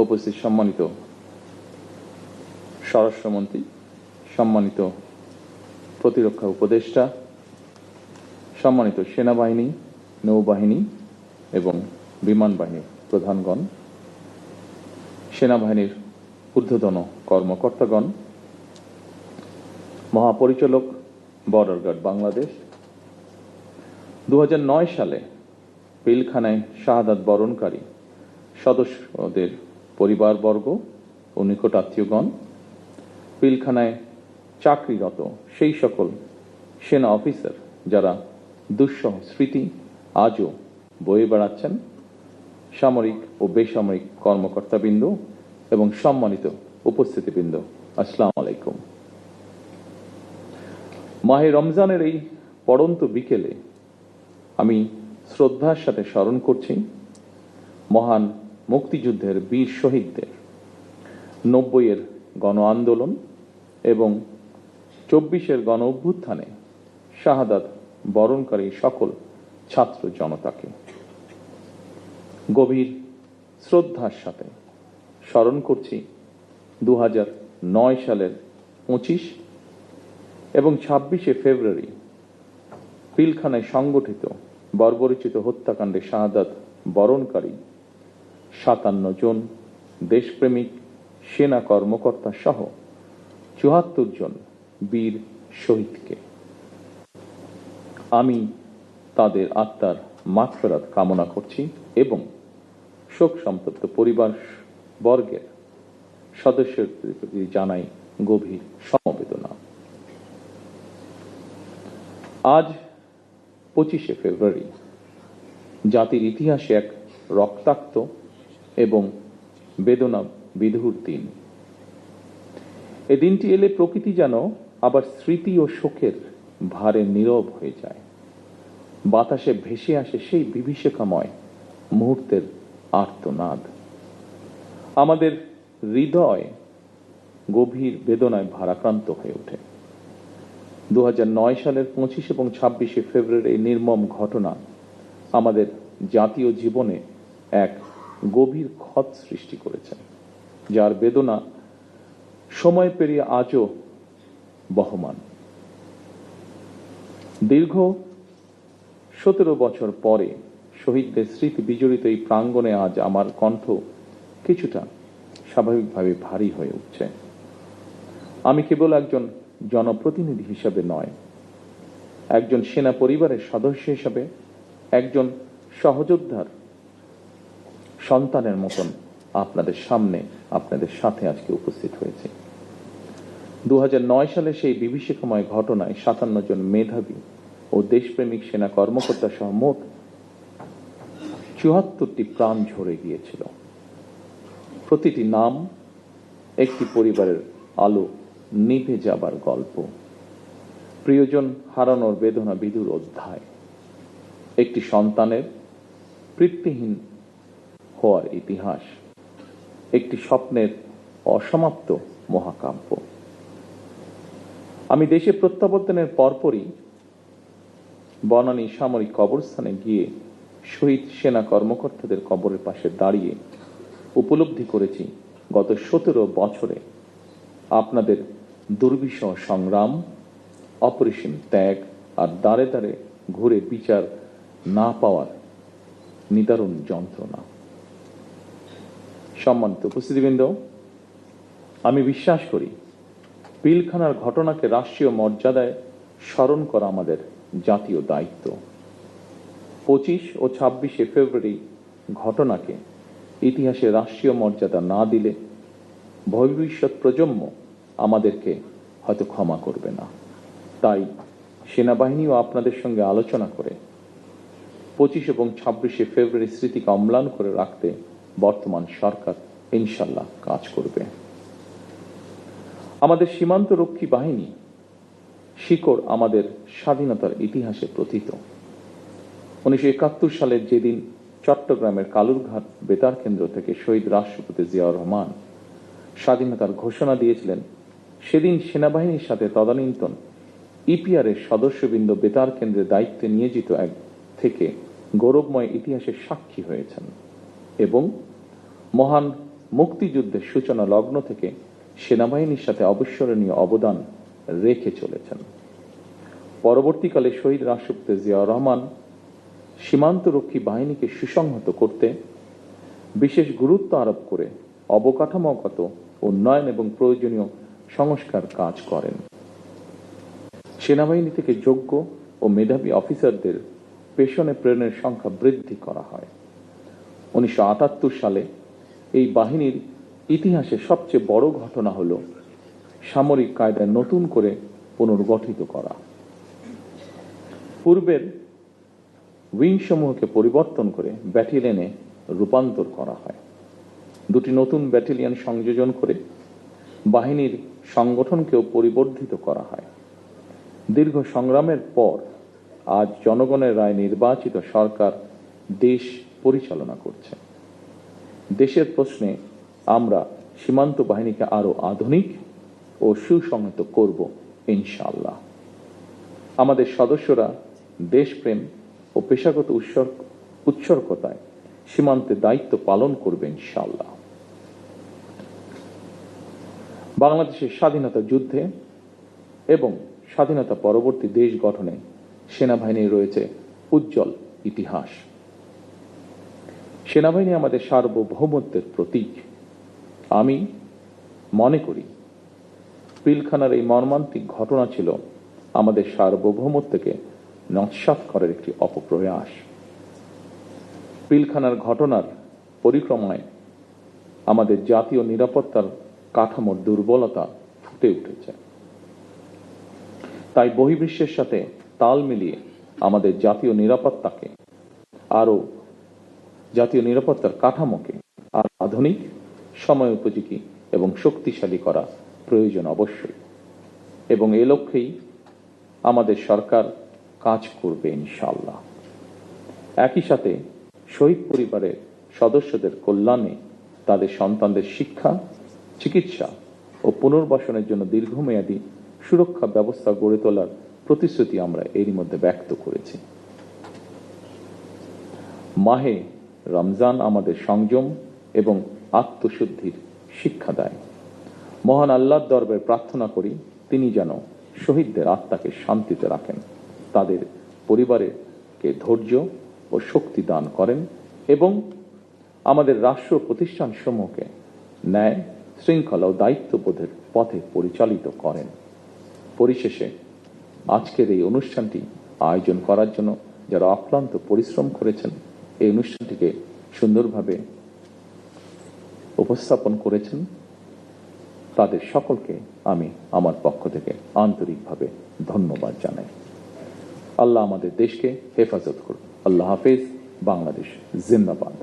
উপস্থিত সম্মানিত স্বরাষ্ট্রমন্ত্রী, সম্মানিত প্রতিরক্ষা উপদেষ্টা, সম্মানিত সেনাবাহিনী, নৌবাহিনী এবং বিমান বাহিনীর প্রধানগণ, সেনাবাহিনীর ঊর্ধ্বতন কর্মকর্তাগণ, মহাপরিচালক, বর্ডার গার্ড বাংলাদেশ, 2009 সালে পিলখানায় শাহাদাত বরণকারী সদস্যদের পরিবারবর্গ ও নিকটাত্মীয়গণ, পিলখানায় চাকরিরত সেই সকল সেনা অফিসার যারা দুঃসহ স্মৃতি আজও বয়ে বেড়াচ্ছেন, সামরিক ও বেসামরিক কর্মকর্তাবৃন্দ এবং সম্মানিত উপস্থিতিবৃন্দ, আসসালামু আলাইকুম। মাহে রমজানের এই পড়ন্ত বিকেলে আমি শ্রদ্ধার সাথে স্মরণ করছি মহান মুক্তিযুদ্ধের বীর শহীদদের, 90-এর গণ আন্দোলন এবং 24-এর গণ অভ্যুত্থানে শাহাদাত বরণকারী সকল ছাত্র জনতাকে গভীর শ্রদ্ধার সাথে স্মরণ করছি 2009 সালের 25 এবং 26শে ফেব্রুয়ারি পিলখানায় সংগঠিত বর্বরোচিত হত্যাকাণ্ডে শাহাদাত বরণকারী 57 জন দেশপ্রেমিক সেনা কর্মকর্তা সহ 74 জন বীর শহীদকে। আমি তাদের আত্মার মাগফিরাত কামনা করছি এবং শোক সন্তপ্ত পরিবার বর্গের সদস্যদের প্রতি জানাই গভীর সমবেদনা। আজ 25শে ফেব্রুয়ারি জাতির ইতিহাসে এক রক্তাক্ত এবং বেদনা বিধুর দিন। এই দিনটি এলে প্রকৃতি যেন আবার স্মৃতি ও শোকের ভারে নীরব হয়ে যায়। বাতাসে ভেসে আসে সেই বিভীষিকাময় মুহূর্তের আর্তনাদ। আমাদের হৃদয় গভীর বেদনায় ভারাক্রান্ত হয়ে ওঠে। 2009 সালের 25 এবং 26শে ফেব্রুয়ারি এই নির্মম ঘটনা আমাদের জাতীয় জীবনে এক গভীর ক্ষত সৃষ্টি করেছে, যার বেদনা সময় পেরিয়ে আজও বহমান। দীর্ঘ 17 বছর পরে শহীদদের স্মৃতি বিজড়িত এই প্রাঙ্গণে আজ আমার কণ্ঠ কিছুটা স্বাভাবিকভাবে ভারী হয়ে উঠছে। আমি কেবল একজন জনপ্রতিনিধি হিসেবে নয়, একজন সেনা পরিবারের সদস্য হিসেবে, একজন সহযোদ্ধার সন্তানের মতন আপনাদের সামনে, আপনাদের সাথে আজকে উপস্থিত হয়েছে। 2009 সালে সেই বিভীষিকাময় ঘটনায় 57 জন মেধাবী ও দেশপ্রেমিক সেনা কর্মকর্তা সহ মোট 74টি প্রাণ ঝরে গিয়েছিল। প্রতিটি নাম একটি পরিবারের আলো নিভে যাবার গল্প, প্রিয়জন হারানোর বেদনা বিধুর অধ্যায়, একটি সন্তানের পিতৃহীন হওয়ার ইতিহাস, একটি স্বপ্নের অসমাপ্ত মহাকাব্য। আমি দেশে প্রত্যাবর্তনের পরপরই বনানী সামরিক কবরস্থানে গিয়ে শহীদ সেনা কর্মকর্তাদের কবরের পাশে দাঁড়িয়ে উপলব্ধি করেছি গত 17 বছরে আপনাদের দুর্বিষহ সংগ্রাম, অপরিসীম ত্যাগ আর দাঁড়ে দাঁড়ে ঘুরে বিচার না পাওয়ার নিদারুণ যন্ত্রণা। সম্মানিত উপস্থিতিবৃন্দ, আমি বিশ্বাস করি পিলখানার ঘটনাকে রাষ্ট্রীয় মর্যাদায় স্মরণ করা আমাদের জাতীয় দায়িত্ব। 25 ও 26শে ফেব্রুয়ারি ঘটনাকে ইতিহাসে রাষ্ট্রীয় মর্যাদা না দিলে ভবিষ্যৎ প্রজন্ম আমাদেরকে হয়তো ক্ষমা করবে না। তাই সেনাবাহিনীও আপনাদের সঙ্গে আলোচনা করে 25 এবং 26শে ফেব্রুয়ারি স্মৃতিকে অম্লান করে রাখতে বর্তমান সরকার ইনশাল্লাহ কাজ করবে। আমাদের সীমান্ত রক্ষী বাহিনী শিকড় আমাদের স্বাধীনতার ইতিহাসে প্রথিত। 1971 সালের যেদিন চট্টগ্রামের কালুরঘাট বেতার কেন্দ্র থেকে শহীদ রাষ্ট্রপতি জিয়াউর রহমান স্বাধীনতার ঘোষণা দিয়েছিলেন, সেদিন সেনাবাহিনীর সাথে তদানীন্তন ইপিআর এর সদস্যবৃন্দ বেতার কেন্দ্রের দায়িত্বে নিয়োজিত এক থেকে গৌরবময় ইতিহাসের সাক্ষী হয়েছেন এবং মহান মুক্তিযুদ্ধের সূচনা লগ্ন থেকে সেনাবাহিনীর সাথে অবিস্মরণীয় অবদান রেখে চলেছেন। পরবর্তীকালে শহীদ রাষ্ট্রপতি জিয়াউর রহমান সীমান্তরক্ষী বাহিনীকে সুসংহত করতে বিশেষ গুরুত্ব আরোপ করে অবকাঠামোগত উন্নয়ন এবং প্রয়োজনীয় সংস্কার কাজ করেন। সেনাবাহিনী থেকে যোগ্য ও মেধাবী অফিসারদের পেশনে প্রেরণের সংখ্যা বৃদ্ধি করা হয়। 1978 সালে এই বাহিনীর ইতিহাসে সবচেয়ে বড় ঘটনা হল সামরিক কায়দায় নতুন করে পুনর্গঠিত করা। পূর্বের উইং সমূহকে পরিবর্তন করে ব্যাটালিয়নে রূপান্তর করা হয়। দুটি নতুন ব্যাটালিয়ন সংযোজন করে বাহিনীর সংগঠনকেও পরিবর্ধিত করা হয়। দীর্ঘ সংগ্রামের পর আজ জনগণের রায় নির্বাচিত সরকার দেশ পরিচালনা করছে। দেশের প্রশ্নে আমরা সীমান্ত বাহিনীকে আরো আধুনিক ও সুসংহত করব ইনশাআল্লাহ। আমাদের সদস্যরা দেশপ্রেম ও পেশাগত উৎসর্গতায় সীমান্তে দায়িত্ব পালন করবে ইনশাআল্লাহ। বাংলাদেশের স্বাধীনতা যুদ্ধে এবং স্বাধীনতা পরবর্তী দেশ গঠনে সেনাবাহিনীর রয়েছে উজ্জ্বল ইতিহাস। সেনাবাহিনী আমাদের সার্বভৌমত্বের প্রতীক। আমি মনে করি পিলখানার এই মর্মান্তিক ঘটনা ছিল আমাদের সার্বভৌমত্বকে নস্যাৎ করার একটি অপপ্রয়াস। পিলখানার ঘটনার পরিক্রমায় আমাদের জাতীয় নিরাপত্তার কাঠামোর দুর্বলতা ফুটে উঠেছে। তাই বহির্বিশ্বের সাথে তাল মিলিয়ে আমাদের জাতীয় নিরাপত্তার কাঠামোকে আর আধুনিক, সময় উপযোগী এবং শক্তিশালী করা প্রয়োজন অবশ্যই, এবং এ লক্ষ্যেই আমাদের সরকার কাজ করবে ইনশাআল্লাহ। একই সাথে শহীদ পরিবারের সদস্যদের কল্যাণে তাদের সন্তানদের শিক্ষা, চিকিৎসা ও পুনর্বাসনের জন্য দীর্ঘমেয়াদী সুরক্ষা ব্যবস্থা গড়ে তোলার প্রতিশ্রুতি আমরা এরই মধ্যে ব্যক্ত করেছি। মাহে রমজান আমাদের সংযম এবং আত্মশুদ্ধির শিক্ষা দেয়। মহান আল্লাহর দরবারে প্রার্থনা করি তিনি যেন শহীদদের আত্মাকে শান্তিতে রাখেন, তাদের পরিবারকে ধৈর্য ও শক্তি দান করেন এবং আমাদের রাষ্ট্র প্রতিষ্ঠান সমূহকে ন্যায়, শৃঙ্খলা ও দায়িত্ববোধের পথে পরিচালিত করেন। পরিশেষে আজকের এই অনুষ্ঠানটি আয়োজন করার জন্য যারা অক্লান্ত পরিশ্রম করেছেন, এই অনুষ্ঠানটিকে সুন্দরভাবে উপস্থাপন করেছেন, তাদের সকলকে আমি আমার পক্ষ থেকে আন্তরিকভাবে ধন্যবাদ জানাই। আল্লাহ আমাদের দেশকে হেফাজত করুন। আল্লাহ হাফেজ। বাংলাদেশ জিন্দাবাদ।